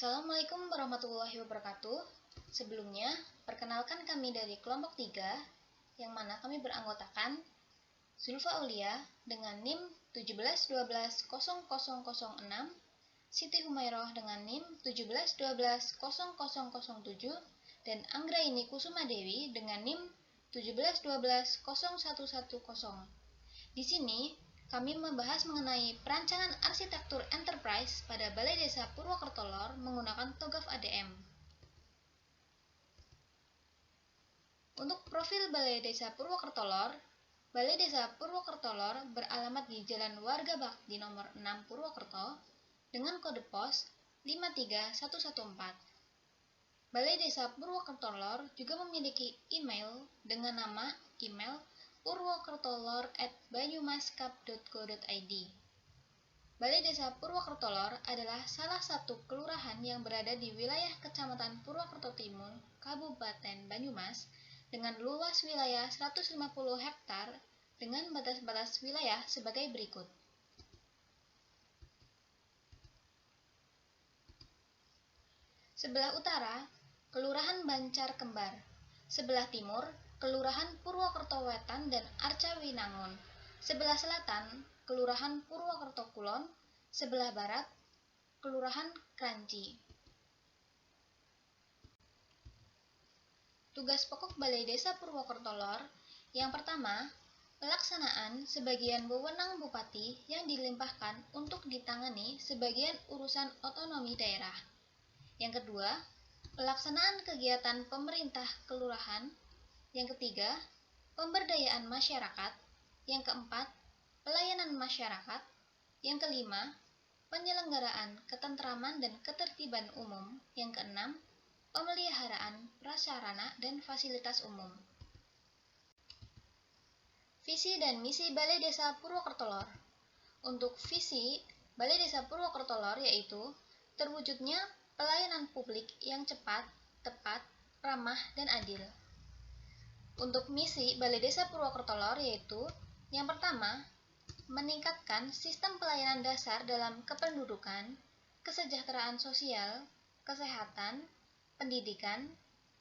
Assalamualaikum warahmatullahi wabarakatuh. Sebelumnya, perkenalkan kami dari kelompok 3, yang mana kami beranggotakan Zulfa Aulia dengan NIM 17120006, Siti Humairoh dengan NIM 17120007, dan Anggraini Kusuma Dewi dengan NIM 17120110. Di sini, kami membahas mengenai perancangan arsitektur enterprise pada Balai Desa Purwokerto Lor menggunakan TOGAF ADM. Untuk profil Balai Desa Purwokerto Lor, Balai Desa Purwokerto Lor beralamat di Jalan Warga Bakti nomor 6 Purwokerto dengan kode pos 53114. Balai Desa Purwokerto Lor juga memiliki email dengan nama email purwokertolor@banyumaskap.go.id. Balai Desa Purwokerto Lor adalah salah satu kelurahan yang berada di wilayah Kecamatan Purwokerto Timur, Kabupaten Banyumas, dengan luas wilayah 150 hektar dengan batas-batas wilayah sebagai berikut. Sebelah utara, Kelurahan Bancar Kembar. Sebelah timur, Kelurahan Purwokerto Wetan dan Arca Winangun. Sebelah selatan, Kelurahan Purwokerto Kulon. Sebelah barat, Kelurahan Kranji. Tugas pokok Balai Desa Purwokerto Lor. Yang pertama, pelaksanaan sebagian wewenang Bupati yang dilimpahkan untuk ditangani sebagian urusan otonomi daerah. Yang kedua, pelaksanaan kegiatan pemerintah kelurahan. Yang ketiga, pemberdayaan masyarakat. Yang keempat, pelayanan masyarakat. Yang kelima, penyelenggaraan ketentraman dan ketertiban umum. Yang keenam, pemeliharaan prasarana dan fasilitas umum. Visi dan misi Balai Desa Purwokerto Lor. Untuk visi Balai Desa Purwokerto Lor yaitu terwujudnya pelayanan publik yang cepat, tepat, ramah, dan adil. Untuk misi Balai Desa Purwokerto Lor yaitu yang pertama, meningkatkan sistem pelayanan dasar dalam kependudukan, kesejahteraan sosial, kesehatan, pendidikan,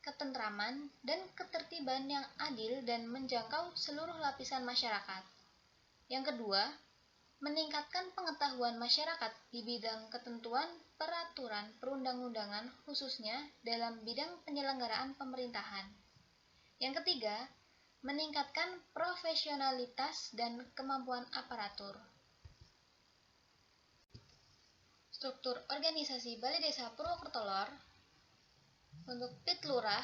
ketentraman, dan ketertiban yang adil dan menjangkau seluruh lapisan masyarakat. Yang kedua, meningkatkan pengetahuan masyarakat di bidang ketentuan peraturan perundang-undangan khususnya dalam bidang penyelenggaraan pemerintahan. Yang ketiga, meningkatkan profesionalitas dan kemampuan aparatur. Struktur organisasi Balai Desa Purwokerto Lor. Untuk Pit Lurah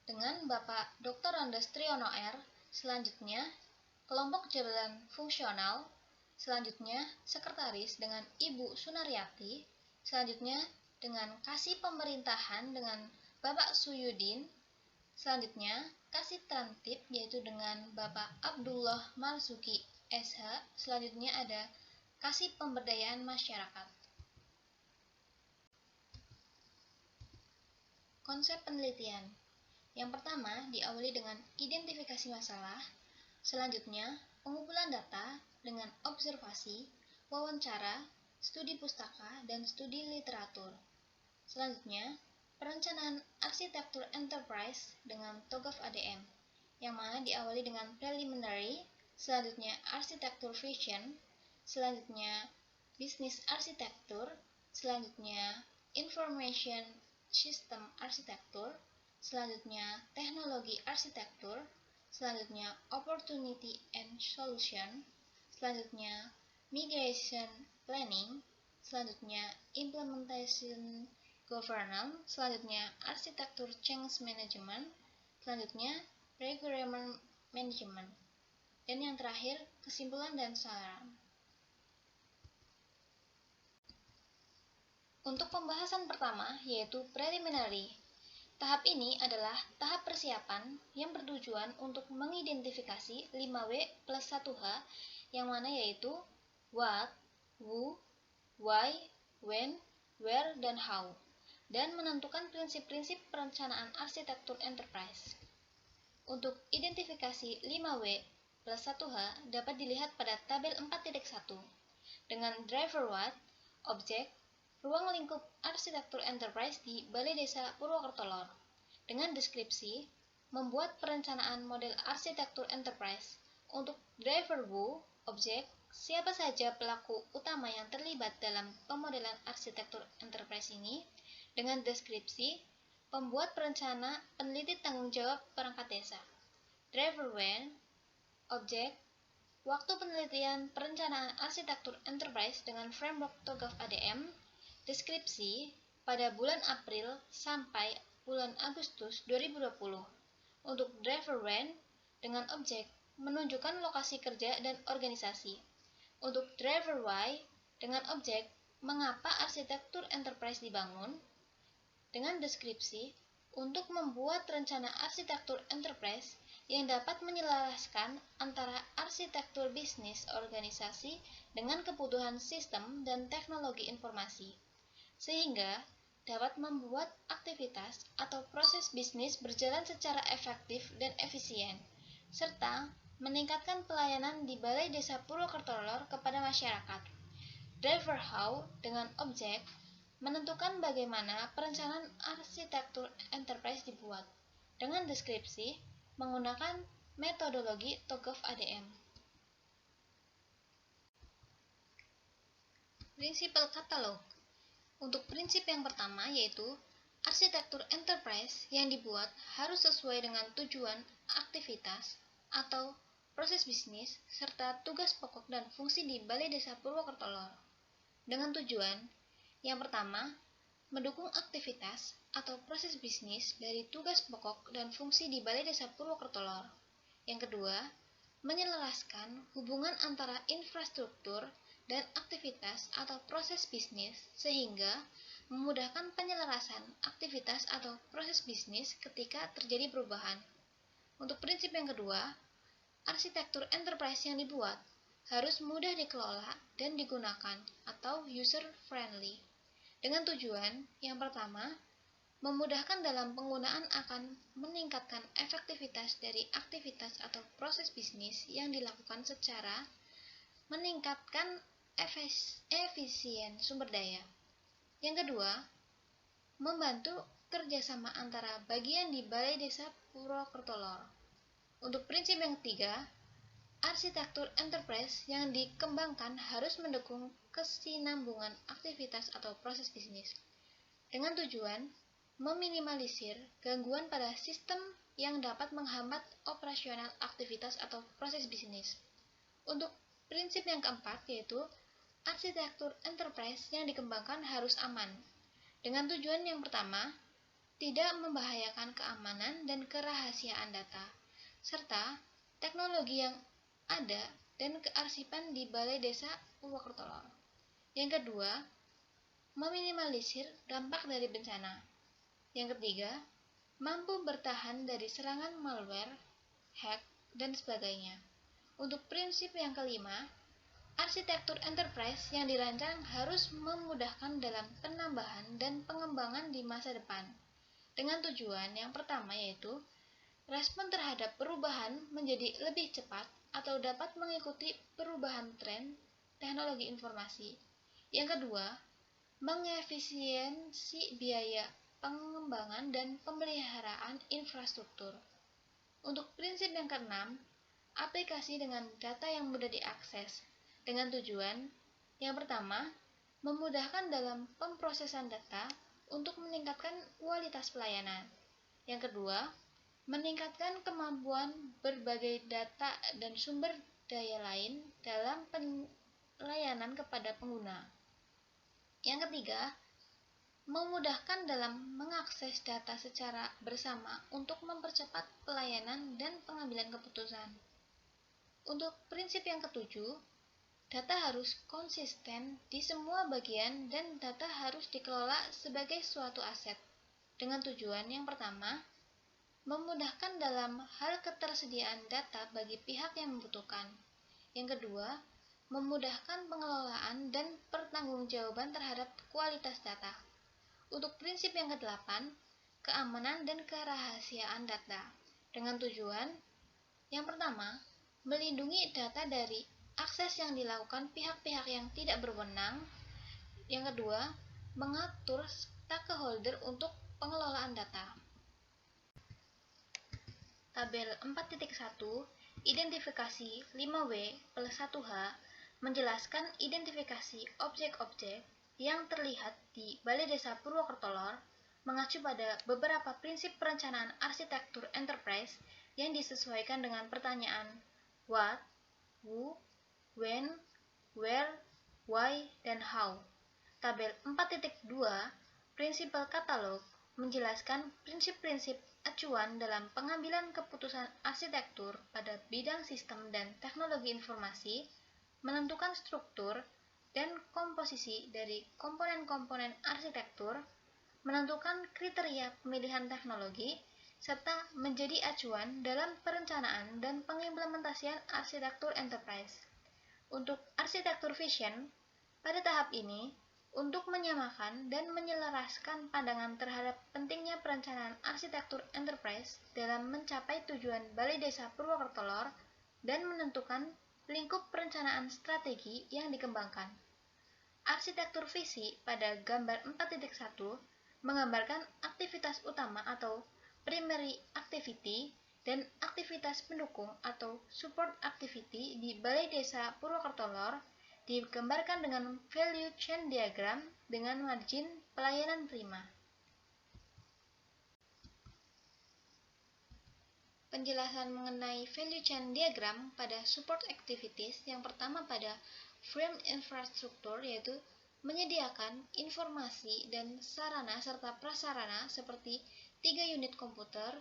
dengan Bapak Dr. Andes Triyono R. Selanjutnya, kelompok jabatan fungsional. Selanjutnya, sekretaris dengan Ibu Sunaryati. Selanjutnya, dengan Kasih Pemerintahan dengan Bapak Suyudin. Selanjutnya, Kasih Trantip yaitu dengan Bapak Abdullah Marzuki SH. Selanjutnya ada Kasih Pemberdayaan Masyarakat. Konsep penelitian. Yang pertama, diawali dengan identifikasi masalah. Selanjutnya, pengumpulan data dengan observasi, wawancara, studi pustaka, dan studi literatur. Selanjutnya, perencanaan arsitektur enterprise dengan TOGAF ADM, yang mana diawali dengan preliminary, selanjutnya arsitektur vision, selanjutnya bisnis arsitektur, selanjutnya information system arsitektur, selanjutnya teknologi arsitektur, selanjutnya opportunity and solution, selanjutnya migration planning, selanjutnya implementation governance, selanjutnya arsitektur change management, selanjutnya requirement management, dan yang terakhir kesimpulan dan saran. Untuk pembahasan pertama yaitu preliminary. Tahap ini adalah tahap persiapan yang bertujuan untuk mengidentifikasi 5W plus 1H yang mana yaitu what, who, why, when, where, dan how, dan menentukan prinsip-prinsip perencanaan arsitektur enterprise. Untuk identifikasi 5W plus 1H dapat dilihat pada tabel 4.1 dengan driver what, objek, ruang lingkup arsitektur enterprise di Balai Desa Purwokerto Lor dengan deskripsi membuat perencanaan model arsitektur enterprise untuk driver who, objek, siapa saja pelaku utama yang terlibat dalam pemodelan arsitektur enterprise ini dengan deskripsi pembuat perencana peneliti tanggung jawab perangkat desa. Driver when, objek, waktu penelitian perencanaan arsitektur enterprise dengan framework TOGAF ADM, deskripsi pada bulan April sampai bulan Agustus 2020. Untuk driver when dengan objek menunjukkan lokasi kerja dan organisasi. Untuk driver why dengan objek mengapa arsitektur enterprise dibangun dengan deskripsi untuk membuat rencana arsitektur enterprise yang dapat menyelaraskan antara arsitektur bisnis organisasi dengan kebutuhan sistem dan teknologi informasi, sehingga dapat membuat aktivitas atau proses bisnis berjalan secara efektif dan efisien, serta meningkatkan pelayanan di Balai Desa Purwokerto Lor kepada masyarakat. Driver how dengan objek menentukan bagaimana perencanaan arsitektur enterprise dibuat, dengan deskripsi menggunakan metodologi TOGAF ADM. Prinsipal katalog. Untuk prinsip yang pertama yaitu arsitektur enterprise yang dibuat harus sesuai dengan tujuan, aktivitas, atau proses bisnis, serta tugas pokok dan fungsi di Balai Desa Purwokerto Lor. Dengan tujuan, yang pertama, mendukung aktivitas atau proses bisnis dari tugas pokok dan fungsi di Balai Desa Purwokerto Lor. Yang kedua, menyelaraskan hubungan antara infrastruktur dan aktivitas atau proses bisnis sehingga memudahkan penyelarasan aktivitas atau proses bisnis ketika terjadi perubahan. Untuk prinsip yang kedua, arsitektur enterprise yang dibuat harus mudah dikelola dan digunakan atau user friendly. Dengan tujuan, yang pertama, memudahkan dalam penggunaan akan meningkatkan efektivitas dari aktivitas atau proses bisnis yang dilakukan secara meningkatkan efisien sumber daya. Yang kedua, membantu kerjasama antara bagian di Balai Desa Purwokerto Lor. Untuk prinsip yang ketiga, arsitektur enterprise yang dikembangkan harus mendukung kesinambungan aktivitas atau proses bisnis dengan tujuan meminimalisir gangguan pada sistem yang dapat menghambat operasional aktivitas atau proses bisnis. Untuk prinsip yang keempat yaitu arsitektur enterprise yang dikembangkan harus aman dengan tujuan yang pertama, tidak membahayakan keamanan dan kerahasiaan data, serta teknologi yang ada dan kearsipan di Balai Desa Purwokerto Lor. Yang kedua, meminimalisir dampak dari bencana. Yang ketiga, mampu bertahan dari serangan malware, hack, dan sebagainya. Untuk prinsip yang kelima, arsitektur enterprise yang dirancang harus memudahkan dalam penambahan dan pengembangan di masa depan. Dengan tujuan yang pertama yaitu respon terhadap perubahan menjadi lebih cepat atau dapat mengikuti perubahan tren teknologi informasi. Yang kedua, mengefisiensi biaya pengembangan dan pemeliharaan infrastruktur. Untuk prinsip yang keenam, aplikasi dengan data yang mudah diakses. Dengan tujuan, yang pertama, memudahkan dalam pemrosesan data untuk meningkatkan kualitas pelayanan. Yang kedua, meningkatkan kemampuan berbagai data dan sumber daya lain dalam pelayanan kepada pengguna. Yang ketiga, memudahkan dalam mengakses data secara bersama untuk mempercepat pelayanan dan pengambilan keputusan. Untuk prinsip yang ketujuh, data harus konsisten di semua bagian dan data harus dikelola sebagai suatu aset. Dengan tujuan yang pertama, memudahkan dalam hal ketersediaan data bagi pihak yang membutuhkan. Yang kedua, memudahkan pengelolaan dan pertanggungjawaban terhadap kualitas data. Untuk prinsip yang kedelapan, keamanan dan kerahasiaan data. Dengan tujuan, yang pertama, melindungi data dari akses yang dilakukan pihak-pihak yang tidak berwenang. Yang kedua, mengatur stakeholder untuk pengelolaan data. Tabel 4.1 Identifikasi 5W plus 1H menjelaskan identifikasi objek-objek yang terlihat di Balai Desa Purwokertolor mengacu pada beberapa prinsip perencanaan arsitektur enterprise yang disesuaikan dengan pertanyaan what, who, when, where, why, dan how. Tabel 4.2 Prinsipal Katalog menjelaskan prinsip-prinsip acuan dalam pengambilan keputusan arsitektur pada bidang sistem dan teknologi informasi, menentukan struktur dan komposisi dari komponen-komponen arsitektur, menentukan kriteria pemilihan teknologi, serta menjadi acuan dalam perencanaan dan pengimplementasian arsitektur enterprise. Untuk arsitektur vision, pada tahap ini, untuk menyamakan dan menyelaraskan pandangan terhadap pentingnya perencanaan arsitektur enterprise dalam mencapai tujuan Balai Desa Purwokertolor dan menentukan lingkup perencanaan strategi yang dikembangkan. Arsitektur visi pada gambar 4.1 menggambarkan aktivitas utama atau primary activity dan aktivitas pendukung atau support activity di Balai Desa Purwokertolor digambarkan dengan value chain diagram dengan margin pelayanan prima. Penjelasan mengenai value chain diagram pada support activities yang pertama pada frame infrastruktur yaitu menyediakan informasi dan sarana serta prasarana seperti 3 unit komputer,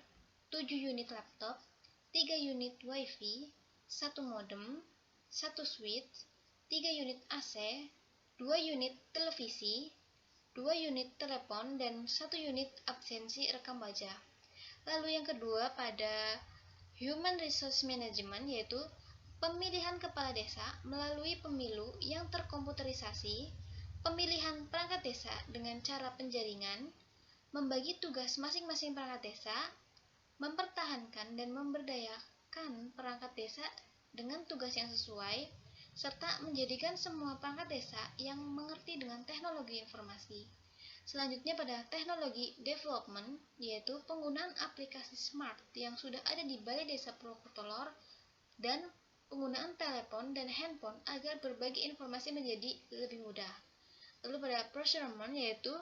7 unit laptop, 3 unit wifi, 1 modem, 1 switch, 3 unit AC, 2 unit televisi, 2 unit telepon, dan 1 unit absensi rekam wajah. Lalu yang kedua pada Human Resource Management yaitu pemilihan kepala desa melalui pemilu yang terkomputerisasi, pemilihan perangkat desa dengan cara penjaringan, membagi tugas masing-masing perangkat desa, mempertahankan dan memberdayakan perangkat desa dengan tugas yang sesuai, serta menjadikan semua perangkat desa yang mengerti dengan teknologi informasi. Selanjutnya pada teknologi development, yaitu penggunaan aplikasi smart yang sudah ada di Balai Desa Purwokertolor dan penggunaan telepon dan handphone agar berbagi informasi menjadi lebih mudah. Lalu pada procurement, yaitu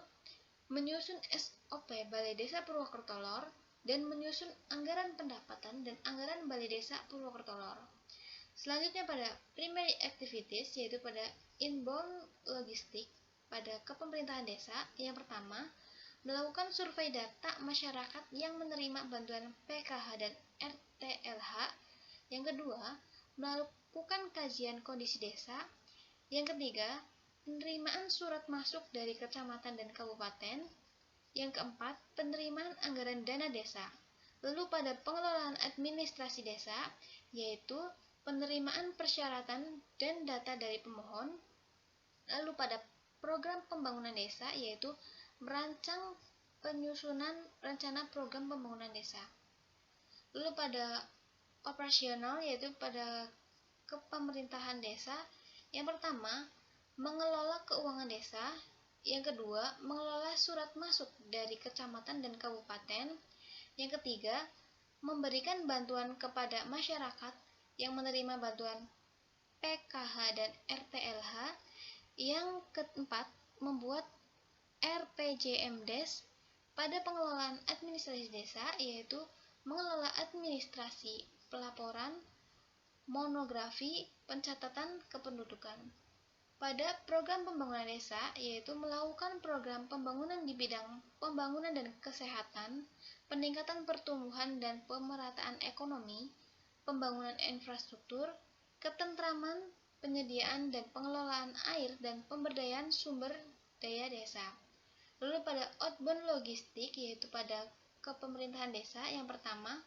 menyusun SOP Balai Desa Purwokertolor dan menyusun anggaran pendapatan dan anggaran Balai Desa Purwokertolor. Selanjutnya pada primary activities yaitu pada inbound logistik pada kepemerintahan desa. Yang pertama, melakukan survei data masyarakat yang menerima bantuan PKH dan RTLH. Yang kedua, melakukan kajian kondisi desa. Yang ketiga, penerimaan surat masuk dari kecamatan dan kabupaten. Yang keempat, penerimaan anggaran dana desa. Lalu pada pengelolaan administrasi desa, yaitu penerimaan persyaratan dan data dari pemohon. Lalu pada program pembangunan desa, yaitu merancang penyusunan rencana program pembangunan desa. Lalu pada operasional, yaitu pada kepemerintahan desa, yang pertama, mengelola keuangan desa. Yang kedua, mengelola surat masuk dari kecamatan dan kabupaten. Yang ketiga, memberikan bantuan kepada masyarakat yang menerima bantuan PKH dan RTLH. Yang keempat, membuat RPJMDes pada pengelolaan administrasi desa, yaitu mengelola administrasi pelaporan, monografi, pencatatan kependudukan. Pada program pembangunan desa, yaitu melakukan program pembangunan di bidang pembangunan dan kesehatan, peningkatan pertumbuhan dan pemerataan ekonomi, pembangunan infrastruktur, ketentraman, penyediaan dan pengelolaan air dan pemberdayaan sumber daya desa. Lalu pada outbound logistik, yaitu pada kepemerintahan desa, yang pertama,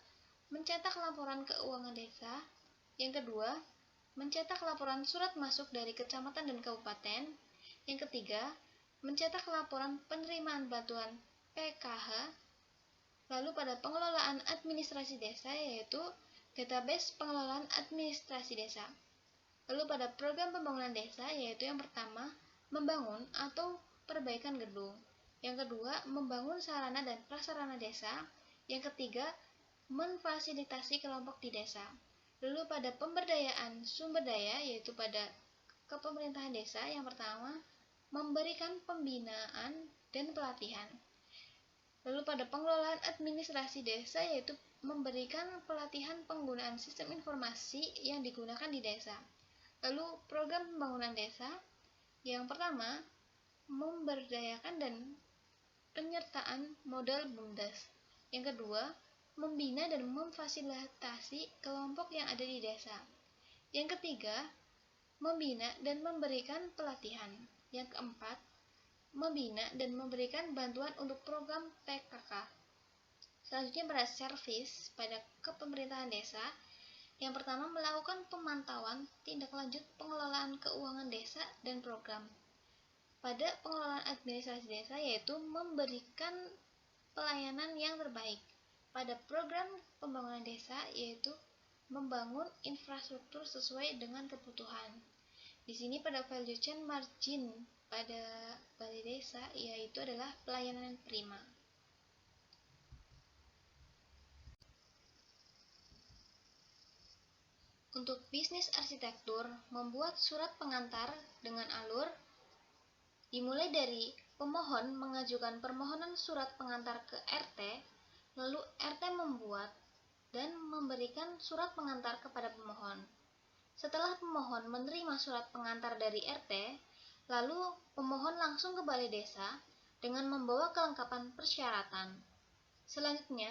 mencetak laporan keuangan desa. Yang kedua, mencetak laporan surat masuk dari kecamatan dan kabupaten. Yang ketiga, mencetak laporan penerimaan bantuan PKH. Lalu pada pengelolaan administrasi desa, yaitu database pengelolaan administrasi desa. Lalu pada program pembangunan desa, yaitu yang pertama, membangun atau perbaikan gedung. Yang kedua, membangun sarana dan prasarana desa. Yang ketiga, memfasilitasi kelompok di desa. Lalu pada pemberdayaan sumber daya, yaitu pada kepemerintahan desa, yang pertama, memberikan pembinaan dan pelatihan. Lalu pada pengelolaan administrasi desa, yaitu memberikan pelatihan penggunaan sistem informasi yang digunakan di desa. Lalu program pembangunan desa, yang pertama, memberdayakan dan penyertaan modal BUMDes. Yang kedua, membina dan memfasilitasi kelompok yang ada di desa. Yang ketiga, membina dan memberikan pelatihan. Yang keempat, membina dan memberikan bantuan untuk program PKK. Selanjutnya pada servis pada kepemerintahan desa, yang pertama melakukan pemantauan tindak lanjut pengelolaan keuangan desa dan program. Pada pengelolaan administrasi desa, yaitu memberikan pelayanan yang terbaik. Pada program pembangunan desa, yaitu membangun infrastruktur sesuai dengan kebutuhan. Di sini pada value chain margin pada balai desa, yaitu adalah pelayanan prima. Untuk bisnis arsitektur, membuat surat pengantar dengan alur dimulai dari pemohon mengajukan permohonan surat pengantar ke RT, lalu RT membuat dan memberikan surat pengantar kepada pemohon. Setelah pemohon menerima surat pengantar dari RT, lalu pemohon langsung ke balai desa dengan membawa kelengkapan persyaratan. Selanjutnya,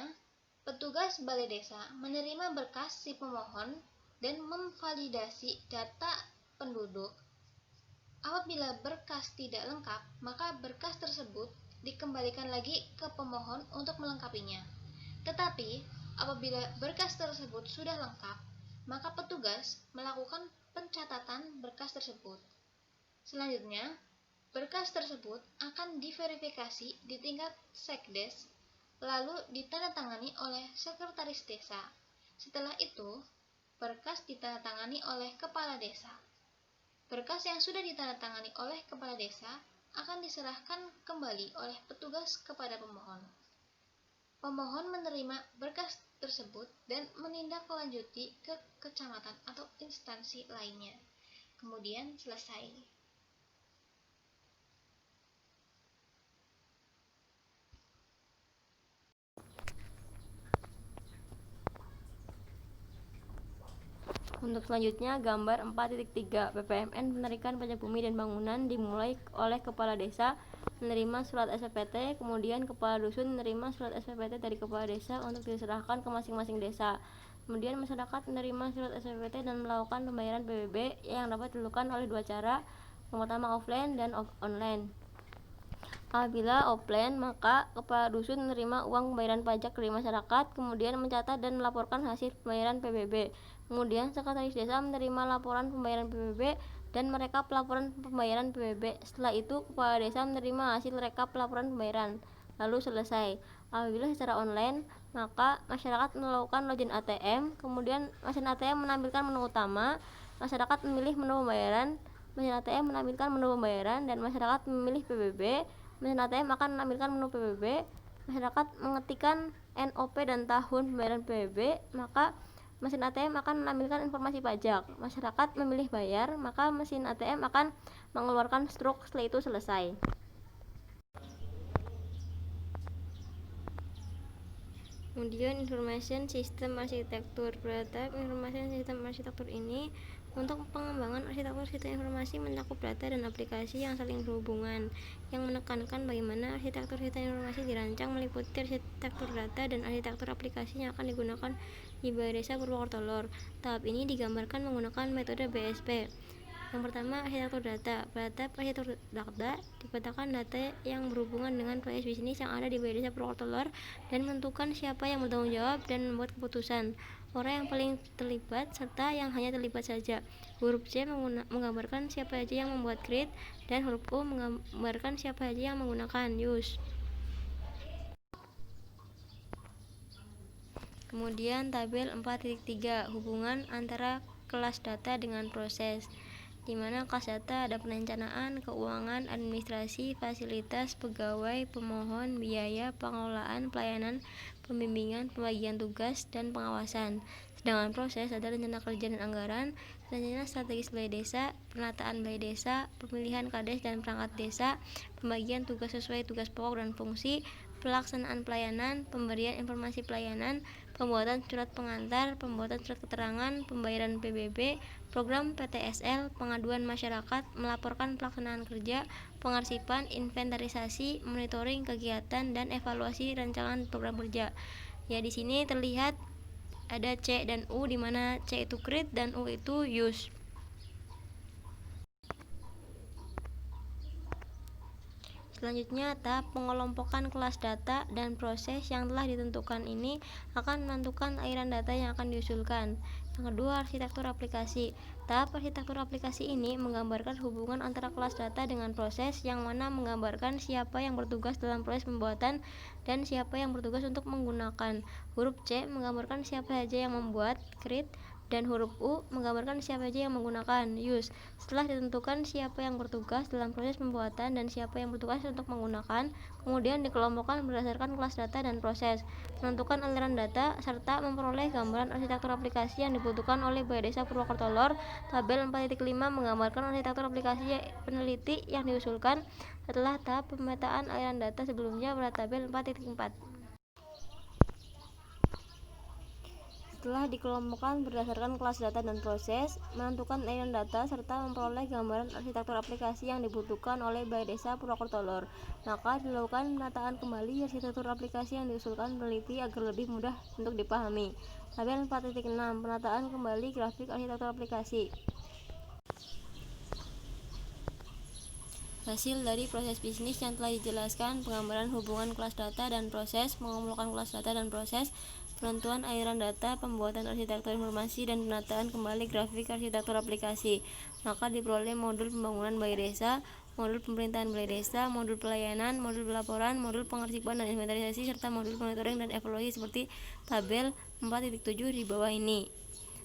petugas balai desa menerima berkas si pemohon dan memvalidasi data penduduk. Apabila berkas tidak lengkap, maka berkas tersebut dikembalikan lagi ke pemohon untuk melengkapinya. Tetapi, apabila berkas tersebut sudah lengkap, maka petugas melakukan pencatatan berkas tersebut. Selanjutnya, berkas tersebut akan diverifikasi di tingkat sekdes, lalu ditandatangani oleh sekretaris desa. Setelah itu, berkas ditandatangani oleh kepala desa. Berkas yang sudah ditandatangani oleh kepala desa akan diserahkan kembali oleh petugas kepada pemohon. Pemohon menerima berkas tersebut dan menindaklanjuti ke kecamatan atau instansi lainnya. Kemudian selesai. Untuk selanjutnya, gambar 4.3 PPMN penarikan pajak bumi dan bangunan dimulai oleh kepala desa menerima surat SPT, kemudian kepala dusun menerima surat SPT dari kepala desa untuk diserahkan ke masing-masing desa. Kemudian masyarakat menerima surat SPT dan melakukan pembayaran PBB yang dapat dilakukan oleh dua cara, yang pertama offline dan online. Apabila offline, maka kepala dusun menerima uang pembayaran pajak dari masyarakat, kemudian mencatat dan melaporkan hasil pembayaran PBB. Kemudian sekretaris desa menerima laporan pembayaran PBB dan merekap laporan pembayaran PBB. Setelah itu, kepala desa menerima hasil rekap laporan pembayaran. Lalu selesai. Apabila secara online, maka masyarakat melakukan login ATM, kemudian mesin ATM menampilkan menu utama, masyarakat memilih menu pembayaran, mesin ATM menampilkan menu pembayaran, dan masyarakat memilih PBB. Mesin ATM akan menampilkan menu PBB, masyarakat mengetikkan NOP dan tahun pembayaran PBB, maka mesin ATM akan menampilkan informasi pajak. Masyarakat memilih bayar, maka mesin ATM akan mengeluarkan struk. Setelah itu selesai. Kemudian information sistem arsitektur. Pada tahap information sistem arsitektur ini, untuk pengembangan arsitektur sistem informasi mencakup data dan aplikasi yang saling berhubungan, yang menekankan bagaimana arsitektur sistem informasi dirancang meliputi arsitektur data dan arsitektur aplikasi yang akan digunakan di Balai Desa Purwokerto Lor. Tahap ini digambarkan menggunakan metode BSP. Yang pertama, arsitektur data. Pada tahap arsitektur data, dipetakan data yang berhubungan dengan proses bisnis yang ada di Balai Desa Purwokerto Lor dan menentukan siapa yang bertanggung jawab dan membuat keputusan, orang yang paling terlibat, serta yang hanya terlibat saja. Huruf C menggambarkan siapa saja yang membuat create, dan huruf U menggambarkan siapa saja yang menggunakan use. Kemudian tabel 4.3, hubungan antara kelas data dengan proses. di mana kelas data ada perencanaan, keuangan, administrasi, fasilitas, pegawai, pemohon, biaya, pengelolaan, pelayanan, pembimbingan, pembagian tugas, dan pengawasan. Sedangkan proses ada rencana kerja dan anggaran, rencana strategis balai desa, penataan balai desa, pemilihan kades dan perangkat desa, pembagian tugas sesuai tugas pokok dan fungsi, pelaksanaan pelayanan, pemberian informasi pelayanan, pembuatan surat pengantar, pembuatan surat keterangan, pembayaran PBB, program PTSL, pengaduan masyarakat, melaporkan pelaksanaan kerja, pengarsipan, inventarisasi, monitoring kegiatan, dan evaluasi rancangan program kerja. Ya, di sini terlihat ada C dan U, di mana C itu create dan U itu use. Selanjutnya, tahap pengelompokan kelas data dan proses yang telah ditentukan ini akan menentukan aliran data yang akan diusulkan. Yang kedua, arsitektur aplikasi. Tahap arsitektur aplikasi ini menggambarkan hubungan antara kelas data dengan proses, yang mana menggambarkan siapa yang bertugas dalam proses pembuatan dan siapa yang bertugas untuk menggunakan. Huruf C menggambarkan siapa saja yang membuat, create, dan huruf U menggambarkan siapa saja yang menggunakan, use. Setelah ditentukan siapa yang bertugas dalam proses pembuatan dan siapa yang bertugas untuk menggunakan, kemudian dikelompokkan berdasarkan kelas data dan proses, menentukan aliran data, serta memperoleh gambaran arsitektur aplikasi yang dibutuhkan oleh Balai Desa Purwokerto Lor. Tabel 4.5 menggambarkan arsitektur aplikasi peneliti yang diusulkan setelah tahap pemetaan aliran data sebelumnya pada tabel 4.4. Setelah dikelompokkan berdasarkan kelas data dan proses, menentukan aliran data, serta memperoleh gambaran arsitektur aplikasi yang dibutuhkan oleh Balai Desa Purwokerto Lor, maka dilakukan penataan kembali arsitektur aplikasi yang diusulkan peneliti agar lebih mudah untuk dipahami. Tabel 4.6 penataan kembali grafik arsitektur aplikasi. Hasil dari proses bisnis yang telah dijelaskan, penggambaran hubungan kelas data dan proses, mengumpulkan kelas data dan proses, penentuan aliran data, pembuatan arsitektur informasi, dan penataan kembali grafik arsitektur aplikasi, maka diperoleh modul pembangunan balai desa, modul pemerintahan balai desa, modul pelayanan, modul pelaporan, modul pengarsipan dan inventarisasi, serta modul monitoring dan evaluasi seperti tabel 4.7 di bawah ini.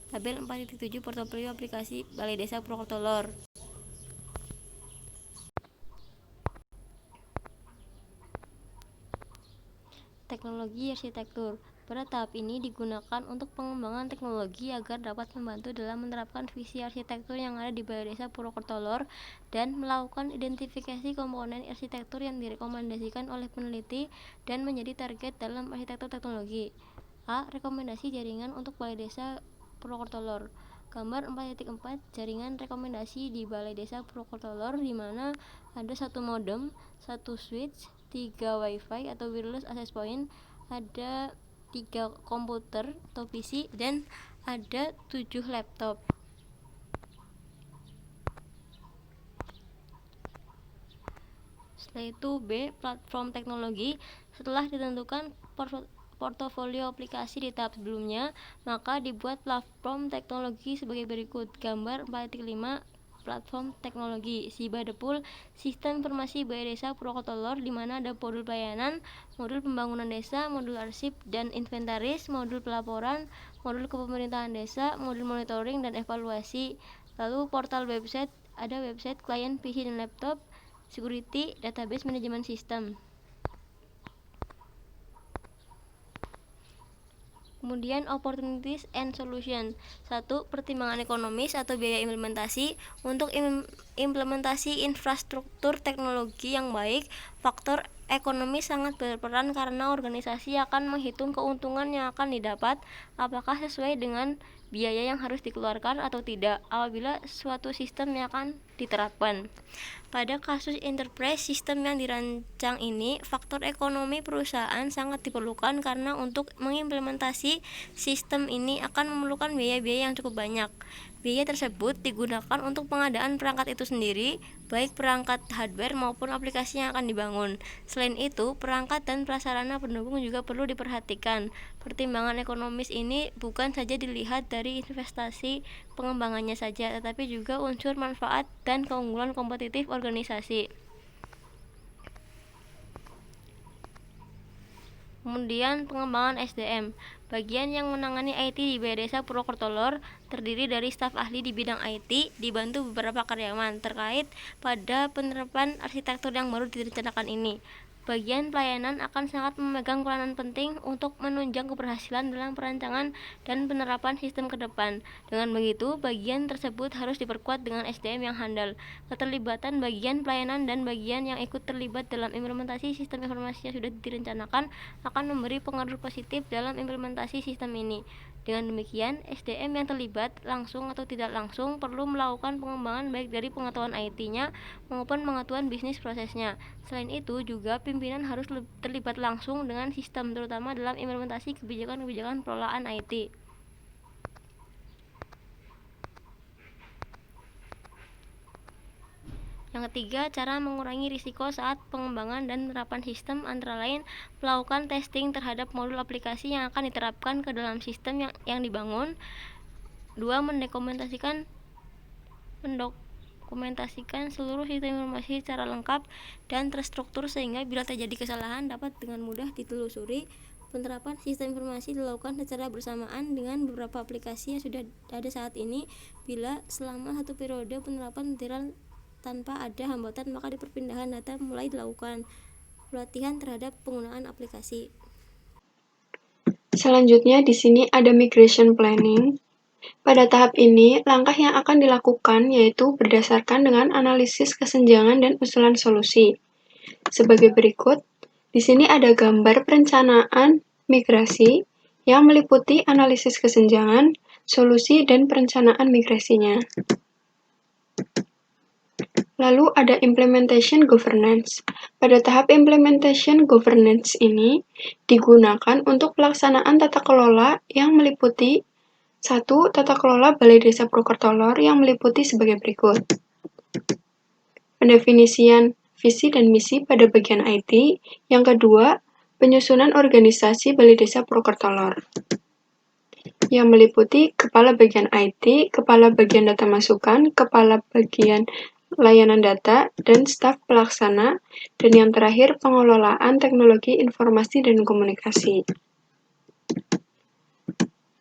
Tabel 4.7 portofolio aplikasi Balai Desa Purwokerto Lor. Teknologi arsitektur. Pada tahap ini digunakan untuk pengembangan teknologi agar dapat membantu dalam menerapkan visi arsitektur yang ada di Balai Desa Purwokerto Lor dan melakukan identifikasi komponen arsitektur yang direkomendasikan oleh peneliti dan menjadi target dalam arsitektur teknologi. A. Rekomendasi jaringan untuk Balai Desa Purwokerto Lor. Gambar 4.4 jaringan rekomendasi di Balai Desa Purwokerto Lor, di mana ada 1 modem, 1 switch, 3 wifi atau wireless access point, ada 3 komputer atau PC, dan ada 7 laptop. Setelah itu B. Platform teknologi. Setelah ditentukan portofolio aplikasi di tahap sebelumnya, maka dibuat platform teknologi sebagai berikut. Gambar 4.5 platform teknologi Sibadepul, sistem informasi Balai Desa Purwokerto Lor, di mana ada modul pelayanan, modul pembangunan desa, modul arsip dan inventaris, modul pelaporan, modul kepemerintahan desa, modul monitoring dan evaluasi. Lalu portal website, ada website klien PC dan laptop, security, database, manajemen sistem. Kemudian opportunities and solution. 1. Pertimbangan ekonomis atau biaya implementasi. Untuk implementasi infrastruktur teknologi yang baik, faktor ekonomi sangat berperan karena organisasi akan menghitung keuntungan yang akan didapat, apakah sesuai dengan biaya yang harus dikeluarkan atau tidak apabila suatu sistem yang akan diterapkan. Pada kasus enterprise sistem yang dirancang ini, faktor ekonomi perusahaan sangat diperlukan karena untuk mengimplementasi sistem ini akan memerlukan biaya-biaya yang cukup banyak. Biaya tersebut digunakan untuk pengadaan perangkat itu sendiri, baik perangkat hardware maupun aplikasi yang akan dibangun. Selain itu, perangkat dan prasarana pendukung juga perlu diperhatikan. Pertimbangan ekonomis ini bukan saja dilihat dari investasi pengembangannya saja, tetapi juga unsur manfaat dan keunggulan kompetitif organisasi. Kemudian pengembangan SDM. Bagian yang menangani IT di Balai Desa Purwokerto Lor terdiri dari staf ahli di bidang IT dibantu beberapa karyawan terkait pada penerapan arsitektur yang baru direncanakan ini. Bagian pelayanan akan sangat memegang peranan penting untuk menunjang keberhasilan dalam perancangan dan penerapan sistem ke depan. Dengan begitu, bagian tersebut harus diperkuat dengan SDM yang handal. Keterlibatan bagian pelayanan dan bagian yang ikut terlibat dalam implementasi sistem informasi yang sudah direncanakan akan memberi pengaruh positif dalam implementasi sistem ini. Dengan demikian, SDM yang terlibat langsung atau tidak langsung perlu melakukan pengembangan baik dari pengetahuan IT-nya maupun pengetahuan bisnis prosesnya. Selain itu, juga pimpinan harus terlibat langsung dengan sistem, terutama dalam implementasi kebijakan-kebijakan pengelolaan IT. Yang ketiga, cara mengurangi risiko saat pengembangan dan penerapan sistem antara lain melakukan testing terhadap modul aplikasi yang akan diterapkan ke dalam sistem yang dibangun. 2. Mendokumentasikan seluruh sistem informasi secara lengkap dan terstruktur sehingga bila terjadi kesalahan dapat dengan mudah ditelusuri. Penerapan sistem informasi dilakukan secara bersamaan dengan beberapa aplikasi yang sudah ada saat ini. Bila selama satu periode penerapan berjalan tanpa ada hambatan, maka perpindahan data mulai dilakukan. Pelatihan terhadap penggunaan aplikasi. Selanjutnya di sini ada migration planning. Pada tahap ini, langkah yang akan dilakukan yaitu berdasarkan dengan analisis kesenjangan dan usulan solusi. Sebagai berikut, di sini ada gambar perencanaan migrasi yang meliputi analisis kesenjangan, solusi, dan perencanaan migrasinya. Lalu ada implementation governance. Pada tahap implementation governance ini digunakan untuk pelaksanaan tata kelola yang meliputi 1. Tata kelola Balai Desa Purwokerto Lor yang meliputi sebagai berikut. Pendefinisian visi dan misi pada bagian IT. Yang kedua, penyusunan organisasi Balai Desa Purwokerto Lor yang meliputi kepala bagian IT, kepala bagian data masukan, kepala bagian layanan data, dan staf pelaksana, dan yang terakhir pengelolaan teknologi informasi dan komunikasi.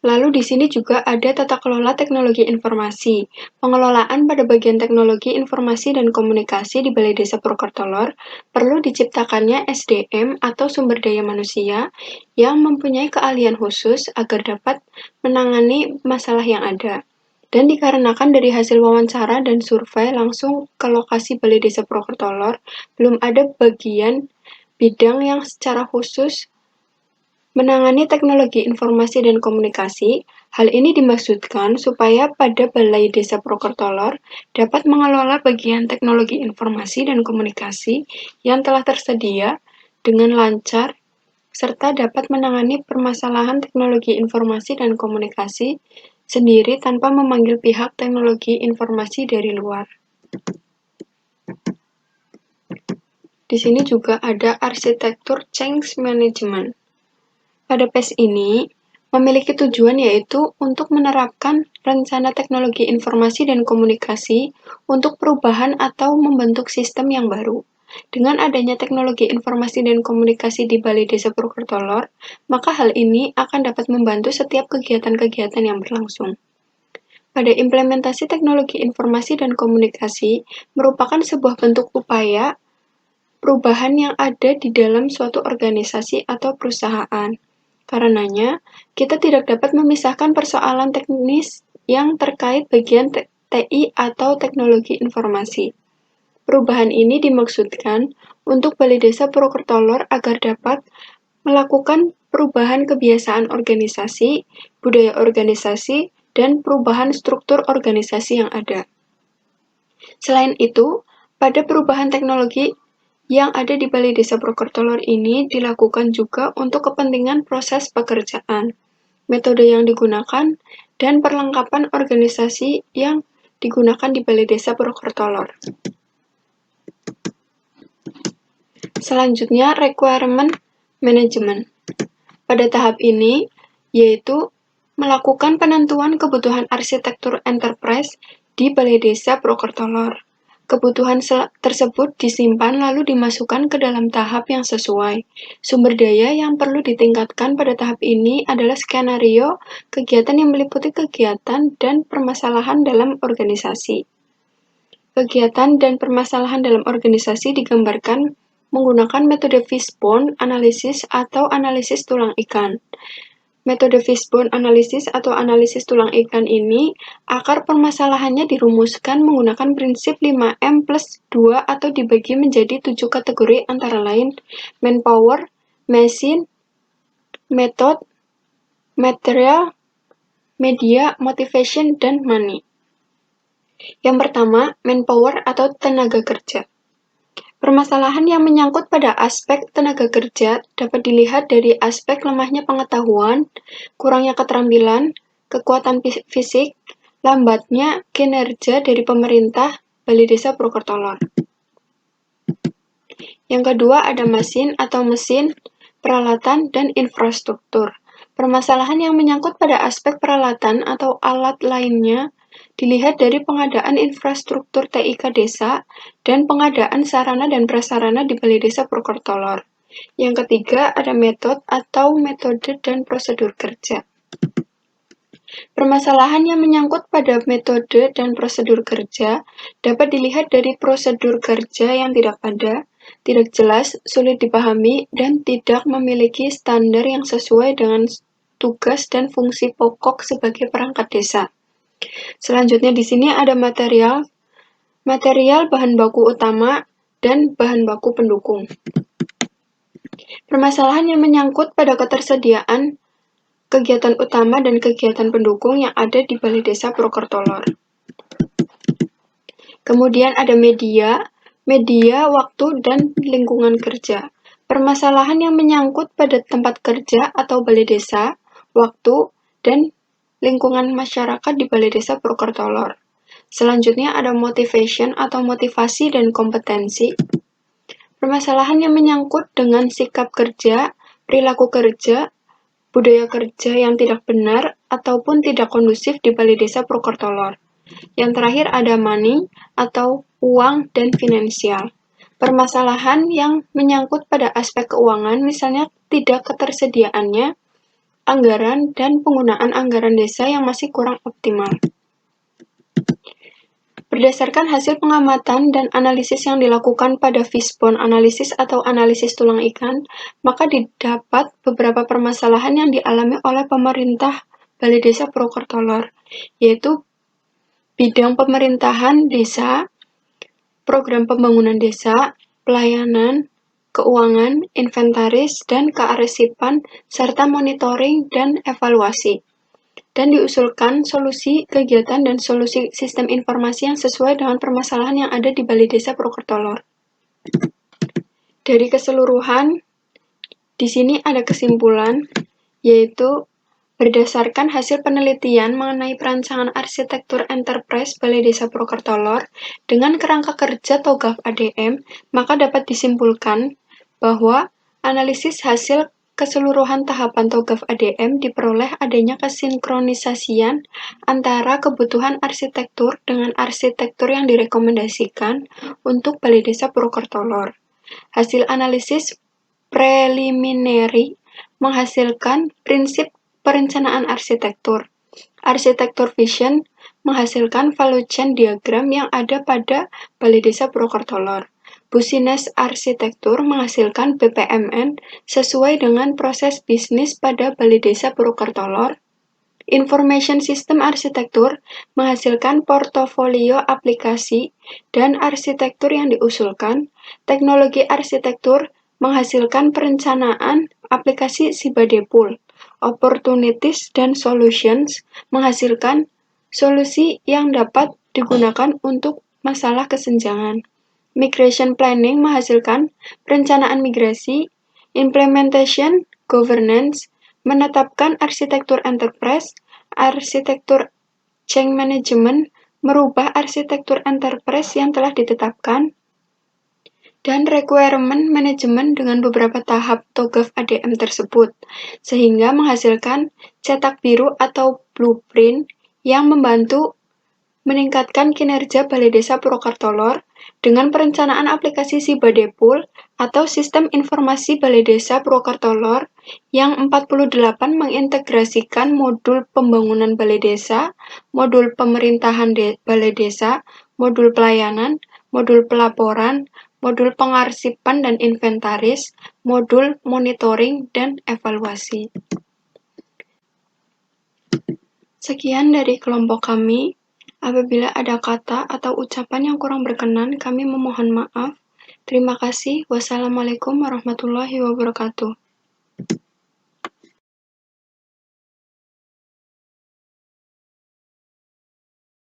Lalu di sini juga ada tata kelola teknologi informasi. Pengelolaan pada bagian teknologi informasi dan komunikasi di Balai Desa Purwokerto Lor perlu diciptakannya SDM atau sumber daya manusia yang mempunyai keahlian khusus agar dapat menangani masalah yang ada. Dan dikarenakan dari hasil wawancara dan survei langsung ke lokasi Balai Desa Purwokerto Lor, belum ada bagian bidang yang secara khusus menangani teknologi informasi dan komunikasi. Hal ini dimaksudkan supaya pada Balai Desa Purwokerto Lor dapat mengelola bagian teknologi informasi dan komunikasi yang telah tersedia dengan lancar, serta dapat menangani permasalahan teknologi informasi dan komunikasi sendiri tanpa memanggil pihak teknologi informasi dari luar. Di sini juga ada arsitektur change management. Pada PES ini, memiliki tujuan yaitu untuk menerapkan rencana teknologi informasi dan komunikasi untuk perubahan atau membentuk sistem yang baru. Dengan adanya teknologi informasi dan komunikasi di Balai Desa Purwokerto Lor, maka hal ini akan dapat membantu setiap kegiatan-kegiatan yang berlangsung. Pada implementasi teknologi informasi dan komunikasi merupakan sebuah bentuk upaya perubahan yang ada di dalam suatu organisasi atau perusahaan. Karenanya, kita tidak dapat memisahkan persoalan teknis yang terkait bagian TI atau teknologi informasi. Perubahan ini dimaksudkan untuk Balai Desa Purwokerto Lor agar dapat melakukan perubahan kebiasaan organisasi, budaya organisasi, dan perubahan struktur organisasi yang ada. Selain itu, pada perubahan teknologi yang ada di Balai Desa Purwokerto Lor ini dilakukan juga untuk kepentingan proses pekerjaan, metode yang digunakan, dan perlengkapan organisasi yang digunakan di Balai Desa Purwokerto Lor. Selanjutnya, requirement management. Pada tahap ini, yaitu melakukan penentuan kebutuhan arsitektur enterprise di Balai Desa Purwokerto Lor. Kebutuhan tersebut disimpan lalu dimasukkan ke dalam tahap yang sesuai. Sumber daya yang perlu ditingkatkan pada tahap ini adalah skenario kegiatan yang meliputi kegiatan dan permasalahan dalam organisasi. Kegiatan dan permasalahan dalam organisasi digambarkan menggunakan metode fishbone analisis atau analisis tulang ikan. Metode fishbone analisis atau analisis tulang ikan ini, akar permasalahannya dirumuskan menggunakan prinsip 5M plus 2 atau dibagi menjadi 7 kategori antara lain manpower, machine, method, material, media, motivation, dan money. Yang pertama, manpower atau tenaga kerja. Permasalahan yang menyangkut pada aspek tenaga kerja dapat dilihat dari aspek lemahnya pengetahuan, kurangnya keterampilan, kekuatan fisik, lambatnya kinerja dari pemerintah, Balai Desa Purwokerto. Yang kedua ada mesin atau mesin, peralatan, dan infrastruktur. Permasalahan yang menyangkut pada aspek peralatan atau alat lainnya dilihat dari pengadaan infrastruktur TIK desa dan pengadaan sarana dan prasarana di Balai Desa Purwokerto. Yang ketiga ada metode atau metode dan prosedur kerja. Permasalahan yang menyangkut pada metode dan prosedur kerja dapat dilihat dari prosedur kerja yang tidak ada, tidak jelas, sulit dipahami, dan tidak memiliki standar yang sesuai dengan tugas dan fungsi pokok sebagai perangkat desa. Selanjutnya di sini ada material bahan baku utama, dan bahan baku pendukung. Permasalahan yang menyangkut pada ketersediaan kegiatan utama dan kegiatan pendukung yang ada di Balai Desa Purwokerto. Kemudian ada media, waktu, dan lingkungan kerja. Permasalahan yang menyangkut pada tempat kerja atau Balai Desa, waktu, dan lingkungan masyarakat di Balai Desa Purwokerto. Selanjutnya ada motivation atau motivasi dan kompetensi. Permasalahan yang menyangkut dengan sikap kerja, perilaku kerja, budaya kerja yang tidak benar ataupun tidak kondusif di Balai Desa Purwokerto. Yang terakhir ada money atau uang dan finansial. Permasalahan yang menyangkut pada aspek keuangan, misalnya tidak ketersediaannya anggaran dan penggunaan anggaran desa yang masih kurang optimal. Berdasarkan hasil pengamatan dan analisis yang dilakukan pada fishbone analisis atau analisis tulang ikan, maka didapat beberapa permasalahan yang dialami oleh pemerintah Balai Desa Purwokerto, yaitu bidang pemerintahan desa, program pembangunan desa, pelayanan, keuangan, inventaris, dan kearsipan, serta monitoring dan evaluasi. Dan diusulkan solusi kegiatan dan solusi sistem informasi yang sesuai dengan permasalahan yang ada di Balai Desa Purwokerto. Dari keseluruhan, di sini ada kesimpulan, yaitu berdasarkan hasil penelitian mengenai perancangan arsitektur enterprise Balai Desa Purwokerto dengan kerangka kerja TOGAF ADM, maka dapat disimpulkan bahwa analisis hasil keseluruhan tahapan TOGAF ADM diperoleh adanya kesinkronisasian antara kebutuhan arsitektur dengan arsitektur yang direkomendasikan untuk Balai Desa Purwokerto. Hasil analisis preliminary menghasilkan prinsip perencanaan arsitektur. Arsitektur vision menghasilkan value chain diagram yang ada pada Balai Desa Purwokerto. Business arsitektur menghasilkan BPMN sesuai dengan proses bisnis pada Balai Desa Purwokerto. Information System arsitektur menghasilkan portofolio aplikasi dan arsitektur yang diusulkan. Teknologi arsitektur menghasilkan perencanaan aplikasi Sibadepul. Opportunities dan solutions menghasilkan solusi yang dapat digunakan untuk masalah kesenjangan. Migration planning menghasilkan perencanaan migrasi. Implementation, governance, menetapkan arsitektur enterprise. Arsitektur change management, merubah arsitektur enterprise yang telah ditetapkan. Dan requirement management dengan beberapa tahap TOGAF ADM tersebut, sehingga menghasilkan cetak biru atau blueprint yang membantu meningkatkan kinerja Balai Desa Purwokerto dengan perencanaan aplikasi Sibadepul atau Sistem Informasi Balai Desa Purwokerto Lor yang 48 mengintegrasikan modul pembangunan balai desa, modul pemerintahan balai desa, modul pelayanan, modul pelaporan, modul pengarsipan dan inventaris, modul monitoring dan evaluasi. Sekian dari kelompok kami. Apabila ada kata atau ucapan yang kurang berkenan, kami memohon maaf. Terima kasih. Wassalamualaikum warahmatullahi wabarakatuh.